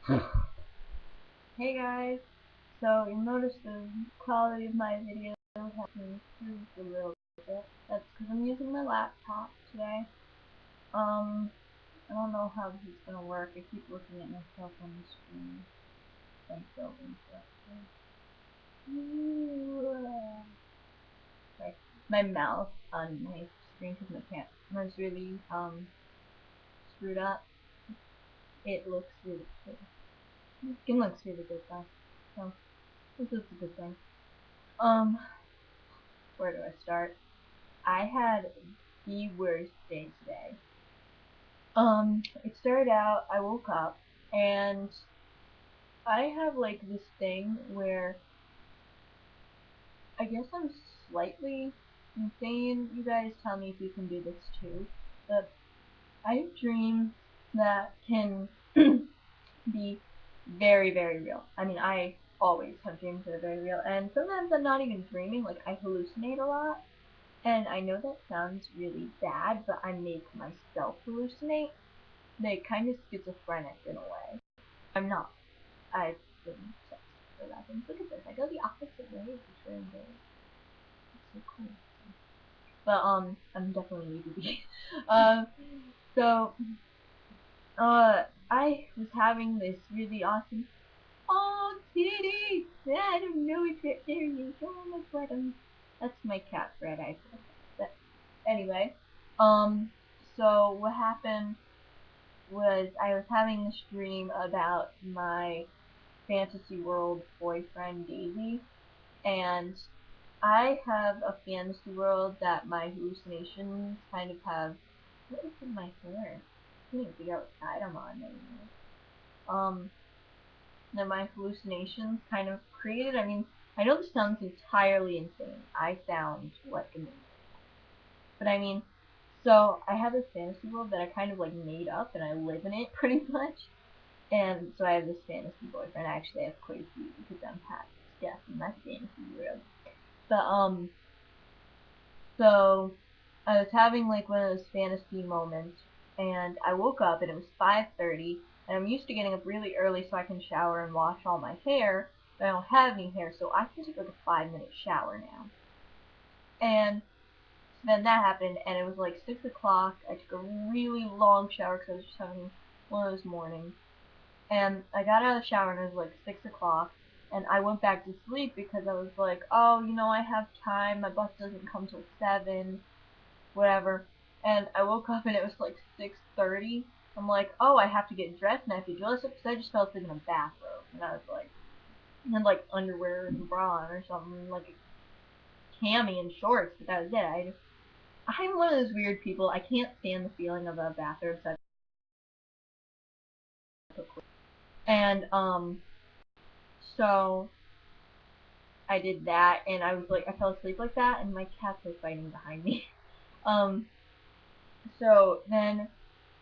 Hey guys, so you'll notice the quality of my videos has improved a little bit. That's because I'm using my laptop today. I don't know how this is gonna work. I keep looking at myself on the screen. I'm so interested. Sorry, my mouth on my screen because my camera's really screwed up. It looks really good. My skin looks really good though, so this is a good thing. Um, where do I start? I had the worst day today. It started out, I woke up, and I have like this thing where I guess I'm slightly insane. You guys tell me if you can do this too. But I have dreams that can be very, very real. I mean, I always have dreams that are very real, and sometimes I'm not even dreaming, like I hallucinate a lot. And I know that sounds really bad, but I make myself hallucinate. Like, kind of schizophrenic in a way. I'm not. I've been tested for that. And look at this. I go the opposite way, which is very good. It's so cool. But, I'm definitely need to be. um, so, I was having this really awesome, oh, kitty! I don't know if you're hearing. Oh, my God, that's my cat, Fred. But anyway, so what happened was I was having this dream about my fantasy world boyfriend Daisy, and I have a fantasy world that my hallucinations kind of have. What is in my hair? I can't even figure out what side I'm on anymore. That my hallucinations kind of created. I mean, I know this sounds entirely insane. I sound like an idiot. But I mean, so I have this fantasy world that I kind of like made up and I live in it pretty much. And so I have this fantasy boyfriend. I actually have quite a few because I'm past death in my fantasy world. But so I was having like one of those fantasy moments, and I woke up and it was 5:30, and I'm used to getting up really early so I can shower and wash all my hair, but I don't have any hair, so I can take like a 5-minute shower now. And then that happened, and it was like 6 o'clock. I took a really long shower because I was just having one of those mornings. And I got out of the shower and it was like 6 o'clock, and I went back to sleep because I was like, oh, I have time. My bus doesn't come till 7, whatever. And I woke up and it was like 6:30. I'm like, oh, I have to get dressed and I have to dress up because I just fell asleep in a bathrobe, and I was like, I had like underwear and bra on or something, like a cami and shorts, but that was it. I'm one of those weird people. I can't stand the feeling of a bathrobe, so and so I did that, and I was like, I fell asleep like that, and my cats were fighting behind me. Um, so then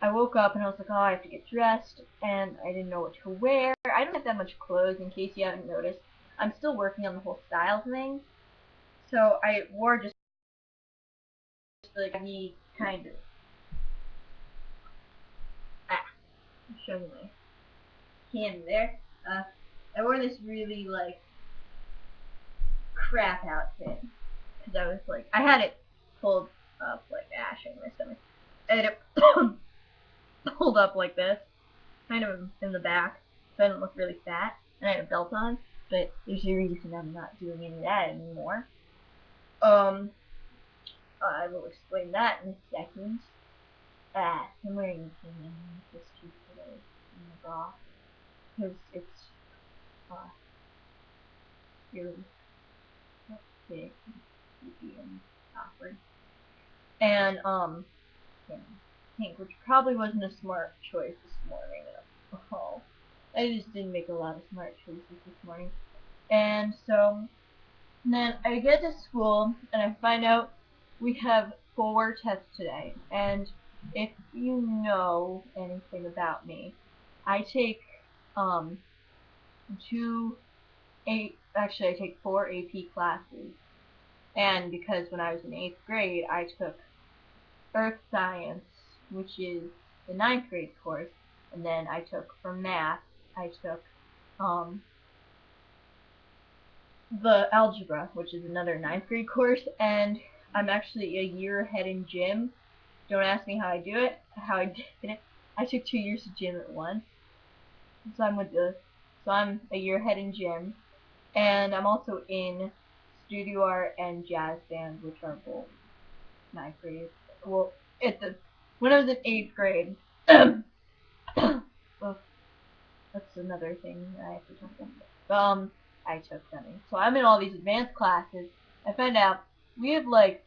I woke up and I was like, oh, I have to get dressed, and I didn't know what to wear. I don't have that much clothes, in case you haven't noticed. I'm still working on the whole style thing, so I wore just like me kind of. Ah, I'm showing my hand there. I wore this really like crap outfit because I was like, I had it pulled up like ash in my stomach. I had it pulled up like this, kind of in the back, so I didn't look really fat. And I had a belt on, but there's a reason I'm not doing any of that anymore. Um, I will explain that in a second. I'm wearing this tube today in the bra because it's really big, creepy, and awkward. And pink, which probably wasn't a smart choice this morning at all. I just didn't make a lot of smart choices this morning. And so then I get to school and I find out we have 4 tests today. And if you know anything about me, I take um two eight actually I take 4 AP classes. And because when I was in 8th grade, I took Earth Science, which is the 9th grade course, and then I took for math, I took the algebra, which is another 9th grade course, and I'm actually a year ahead in gym. Don't ask me how I do it. How I did it. I took 2 years of gym at once, so I'm a year ahead in gym, and I'm also in studio art and jazz band, which are both 9th grade. Well, when I was in 8th grade. Well, that's another thing I have to talk about. I took them. So I'm in all these advanced classes. I found out we have like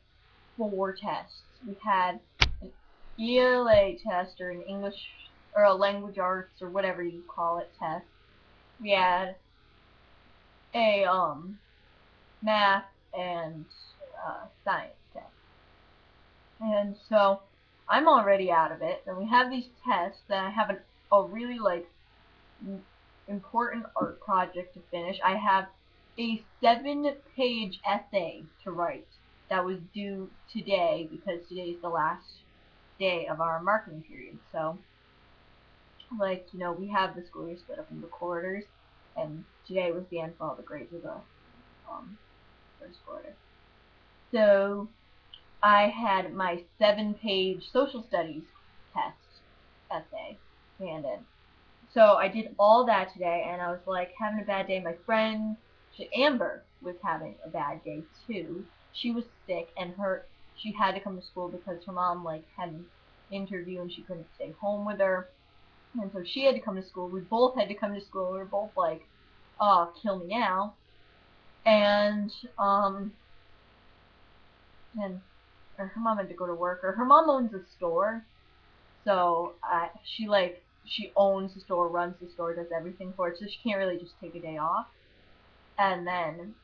4 tests. We had an ELA test, or an English or a language arts or whatever you call it test. We had a math and science test. And so I'm already out of it. And we have these tests. Then I have a really like important art project to finish. I have a 7-page essay to write that was due today because today is the last day of our marking period. So, like, you know, we have the school year split up into quarters, and today was the end for all the grades of the first quarter. So, I had my 7-page social studies test essay handed. So I did all that today, and I was like having a bad day. My friend Amber was having a bad day too. She was sick, and she had to come to school because her mom like had an interview and she couldn't stay home with her, and so she had to come to school. We both had to come to school. We were both like, "Oh, kill me now," and or her mom had to go to work, or her mom owns a store, so she owns the store, runs the store, does everything for it, so she can't really just take a day off. And then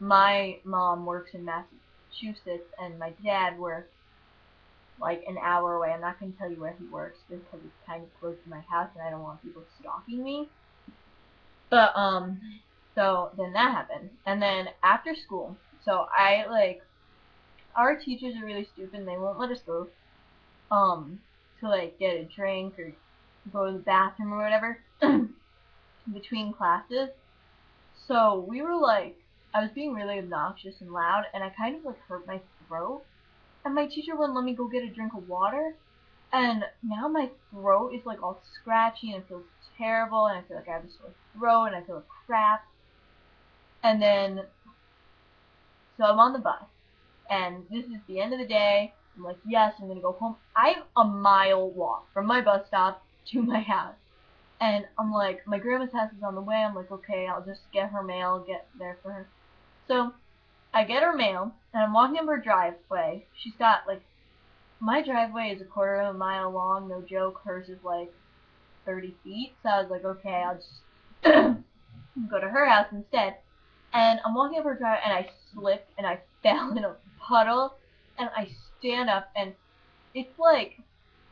my mom works in Massachusetts, and my dad works like an hour away. I'm not going to tell you where he works because it's kind of close to my house, and I don't want people stalking me. But so then that happened, and then after school, so our teachers are really stupid, and they won't let us go to like get a drink or go to the bathroom or whatever between classes. So we were like, I was being really obnoxious and loud, and I kind of like hurt my throat, and my teacher wouldn't let me go get a drink of water, and now my throat is like all scratchy and it feels terrible, and I feel like I have a sore throat, and I feel like crap. And then so I'm on the bus, and this is the end of the day. I'm like, yes, I'm gonna go home. I have a mile walk from my bus stop to my house. And I'm like, my grandma's house is on the way. I'm like, okay, I'll just get her mail, get there for her. So I get her mail, and I'm walking up her driveway. She's got, like, my driveway is a 1/4 of a mile long, no joke. Hers is, like, 30 feet. So I was like, okay, I'll just go to her house instead. And I'm walking up her driveway, and I slipped, and I fell in a puddle, and I stand up, and it's like,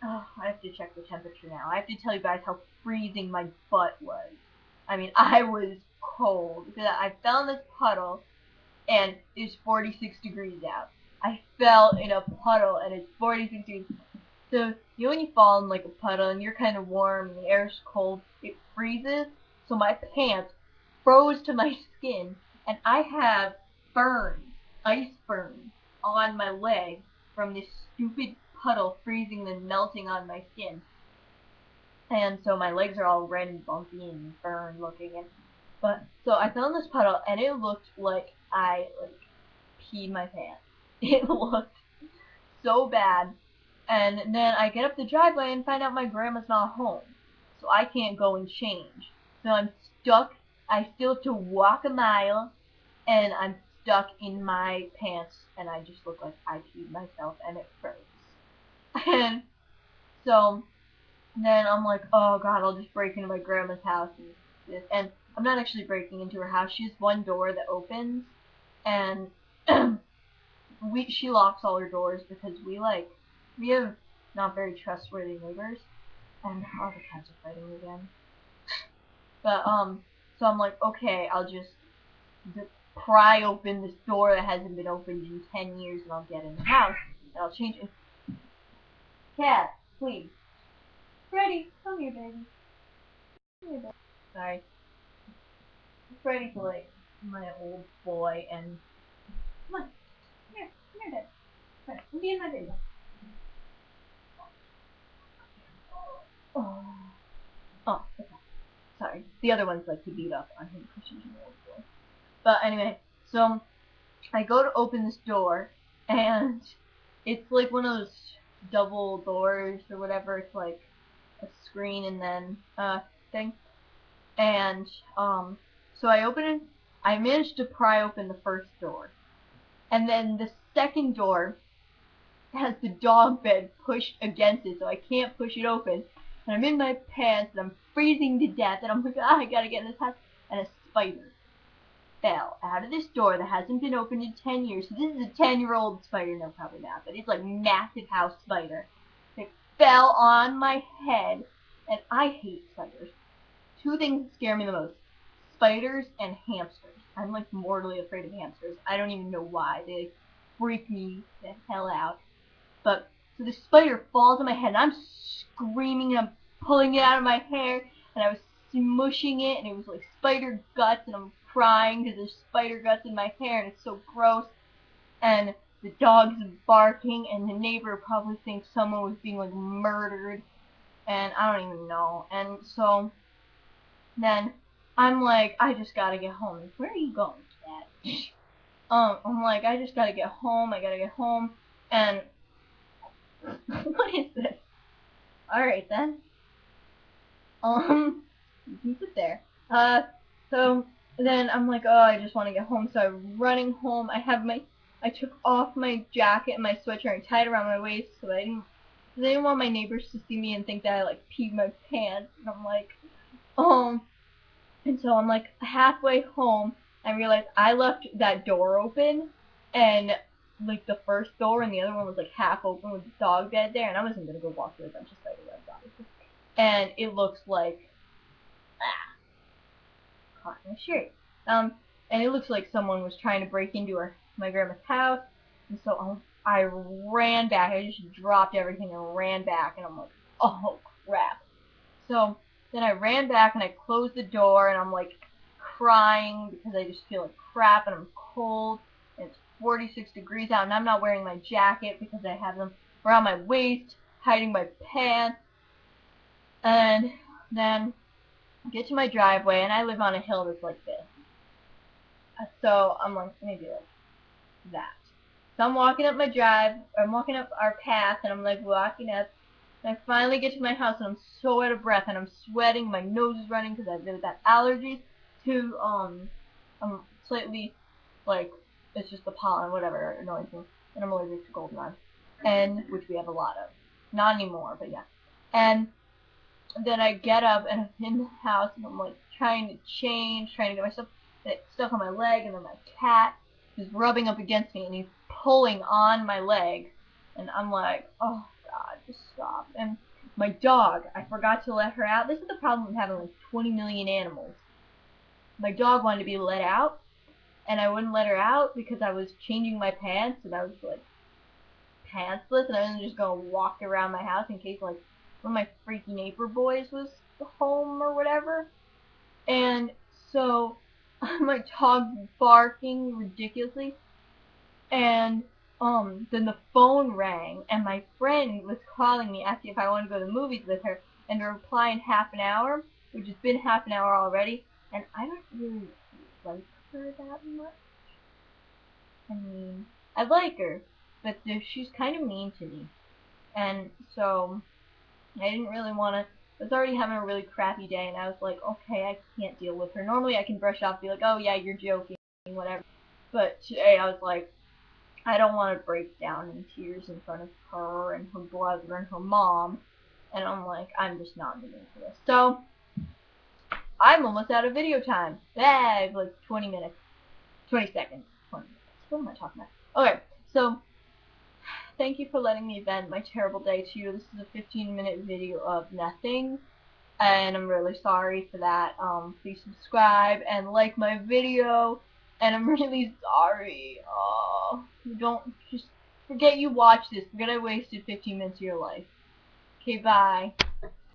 oh, I have to check the temperature now. I have to tell you guys how freezing my butt was. I mean, I was cold because I fell in this puddle, and it's 46 degrees out. I fell in a puddle, and it's 46 degrees. So, you know when you fall in like a puddle and you're kind of warm and the air's cold, it freezes. So my pants froze to my skin, and I have burns, ice burns, on my leg from this stupid puddle freezing and melting on my skin. And so my legs are all red and bumpy and burned looking. So I fell in this puddle, and it looked like I peed my pants. It looked so bad. And then I get up the driveway and find out my grandma's not home, so I can't go and change. So I'm stuck. I still have to walk a mile, and I'm stuck in my pants, and I just look like I peed myself, and it froze. And so then I'm like, oh god, I'll just break into my grandma's house and I'm not actually breaking into her house. She has one door that opens, and she locks all her doors because we have not very trustworthy neighbors, and all the cats are fighting again. But so I'm like, okay, I'll just pry open this door that hasn't been opened in 10 years, and I'll get in the house, and I'll change it. Cat, please. Freddy, come here, baby. Sorry. Freddy's like my old boy, and come on, come here, Dad. Come be in my video. Oh, oh, okay. Sorry. The other one's like to beat up on him because she's an old boy. But anyway, so I go to open this door, and it's like one of those double doors or whatever. It's like a screen and then thing. And so I open it. I managed to pry open the first door, and then the second door has the dog bed pushed against it, so I can't push it open. And I'm in my pants, and I'm freezing to death, and I'm like, I gotta get in this house. And a spider fell out of this door that hasn't been opened in 10 years. So this is a 10-year-old spider, no, probably not, but it's like massive house spider. It fell on my head, and I hate spiders. Two things that scare me the most: spiders and hamsters. I'm like mortally afraid of hamsters. I don't even know why. They freak me the hell out. But so the spider falls on my head, and I'm screaming, and I'm pulling it out of my hair, and I was smushing it, and it was like spider guts, and I'm crying because there's spider guts in my hair, and it's so gross. And the dog's barking, and the neighbor probably thinks someone was being like murdered, and I don't even know. And so then I'm like, I just gotta get home. Like, where are you going, Dad? I'm like, I just gotta get home. I gotta get home, and what is this? Alright then. You can sit there. So then I'm like, oh, I just want to get home. So I'm running home. I took off my jacket and my sweatshirt and tied it around my waist so I didn't want my neighbors to see me and think that I like peed my pants. And I'm like, and so I'm like halfway home. I realized I left that door open, and like the first door and the other one was like half open with the dog bed there, and I wasn't gonna go walk through a bunch of spider webs, obviously. And it looks like caught in a shirt. And it looks like someone was trying to break into my grandma's house, and so I ran back. I just dropped everything and ran back, and I'm like, oh crap. So then I ran back and I closed the door, and I'm like crying because I just feel like crap, and I'm cold, and it's 46 degrees out, and I'm not wearing my jacket because I have them around my waist, hiding my pants. And then I get to my driveway, and I live on a hill that's like this. So I'm like, maybe like that. So I'm walking up I'm walking up our path, and I'm like walking up, and I finally get to my house, and I'm so out of breath, and I'm sweating, my nose is running because I've got allergies to, I'm slightly, like, it's just the pollen, whatever, annoys me, and I'm allergic to goldenrod, and, which we have a lot of. Not anymore, but yeah. And then I get up, and I'm in the house, and I'm, like, trying to change, trying to get myself stuck on my leg, and then my cat is rubbing up against me, and he's pulling on my leg, and I'm like, oh god, just stop. And my dog, I forgot to let her out. This is the problem with having like 20 million animals. My dog wanted to be let out, and I wouldn't let her out because I was changing my pants, and I was like pantsless, and I wasn't just gonna walk around my house in case like one of my freaky neighbor boys was home or whatever. And so my dog's barking ridiculously, and then the phone rang, and my friend was calling me asking if I wanted to go to the movies with her, and to reply in half an hour, which has been half an hour already, and I don't really like her that much. I mean, I like her, but she's kind of mean to me, and so I didn't really want to. I was already having a really crappy day, and I was like, okay, I can't deal with her. Normally I can brush off and be like, oh yeah, you're joking, whatever. But today I was like, I don't want to break down in tears in front of her and her brother and her mom. And I'm like, I'm just not in the mood for this. So, I'm almost out of video time. Bag, like 20 minutes. 20 seconds. 20 minutes. What am I talking about? Okay, so thank you for letting me vent my terrible day to you. This is a 15-minute video of nothing, and I'm really sorry for that. Please subscribe and like my video, and I'm really sorry. Don't just forget you watched this. Forget I wasted 15 minutes of your life. Okay, bye.